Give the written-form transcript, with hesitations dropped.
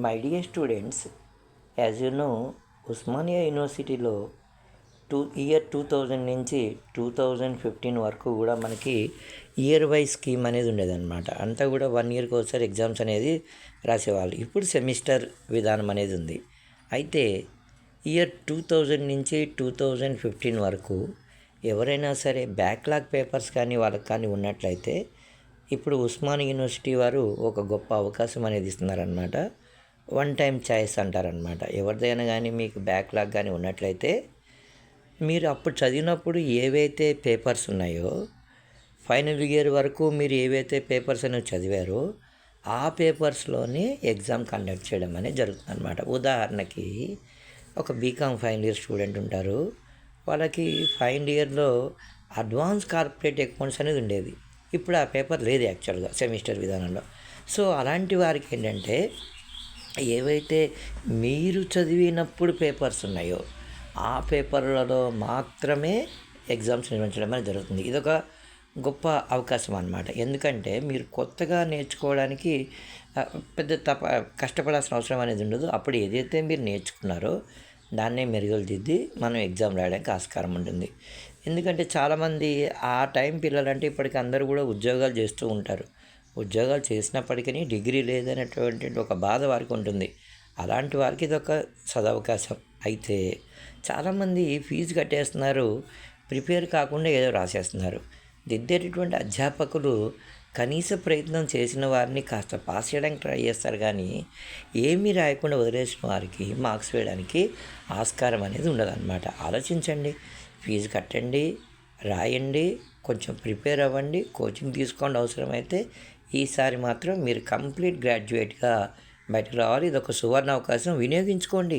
My dear students, as you know, Osmania యూనివర్సిటీలో year 2000 నుంచి 2015 వరకు కూడా మనకి ఇయర్ వైజ్ స్కీమ్ అనేది ఉండేదన్నమాట. అంతా కూడా 1 ఇయర్కి ఒకసారి ఎగ్జామ్స్ అనేది రాసేవాళ్ళు. ఇప్పుడు సెమిస్టర్ విధానం అనేది ఉంది. అయితే ఇయర్ 2000 నుంచి 2015 వరకు ఎవరైనా సరే బ్యాక్లాగ్ పేపర్స్ కానీ వాళ్ళకి కానీ ఉన్నట్లయితే ఇప్పుడు ఉస్మానియా యూనివర్సిటీ వారు ఒక గొప్ప అవకాశం అనేది ఇస్తున్నారనమాట. వన్ టైం చాయిస్ అంటారనమాట. ఎవరిదైనా కానీ మీకు బ్యాక్లాగ్ కానీ ఉన్నట్లయితే మీరు అప్పుడు చదివినప్పుడు ఏవైతే పేపర్స్ ఉన్నాయో, ఫైనల్ ఇయర్ వరకు మీరు ఏవైతే పేపర్స్ అనేవి చదివారో ఆ పేపర్స్లోనే ఎగ్జామ్ కండక్ట్ చేయడం అనేది జరుగుతుంది అనమాట. ఉదాహరణకి ఒక బీకామ్ ఫైనల్ ఇయర్ స్టూడెంట్ ఉంటారు. వాళ్ళకి ఫైనల్ ఇయర్లో అడ్వాన్స్ కార్పొరేట్ అకౌంట్స్ అనేది ఉండేది. ఇప్పుడు ఆ పేపర్ లేదు యాక్చువల్గా సెమిస్టర్ విధానంలో. సో అలాంటి వారికి ఏంటంటే ఏవైతే మీరు చదివినప్పుడు పేపర్స్ ఉన్నాయో ఆ పేపర్లలో మాత్రమే ఎగ్జామ్స్ నిర్వహించడం అనేది జరుగుతుంది. ఇదొక గొప్ప అవకాశం అన్నమాట. ఎందుకంటే మీరు కొత్తగా నేర్చుకోవడానికి పెద్ద కష్టపడాల్సిన అవసరం అనేది ఉండదు. అప్పుడు ఏదైతే మీరు నేర్చుకున్నారో దాన్నే మెరుగులు దిద్ది మనం ఎగ్జామ్ రాయడానికి ఆస్కారం ఉంటుంది. ఎందుకంటే చాలామంది ఆ టైం పిల్లలంటే ఇప్పటికి అందరూ కూడా ఉద్యోగాలు చేస్తూ ఉంటారు. ఉద్యోగాలు చేసినప్పటికీ డిగ్రీ లేదనేటువంటి ఒక బాధ వారికి ఉంటుంది. అలాంటి వారికి ఇదొక సదవకాశం. అయితే చాలామంది ఫీజు కట్టేస్తున్నారు, ప్రిపేర్ కాకుండా ఏదో రాసేస్తున్నారు. దిద్దేటటువంటి అధ్యాపకులు కనీస ప్రయత్నం చేసిన వారిని కాస్త పాస్ చేయడానికి ట్రై చేస్తారు, కానీ ఏమీ రాయకుండా వదిలేసిన వారికి మార్క్స్ వేయడానికి ఆస్కారం అనేది ఉండదన్నమాట. ఆలోచించండి, ఫీజు కట్టండి, రాయండి, కొంచెం ప్రిపేర్ అవ్వండి, కోచింగ్ తీసుకోండి. అవసరమైతే ఈసారి మాత్రం మీరు కంప్లీట్ గ్రాడ్యుయేట్గా బయటకు రావాలి. ఇది ఒక సువర్ణ అవకాశం, వినియోగించుకోండి.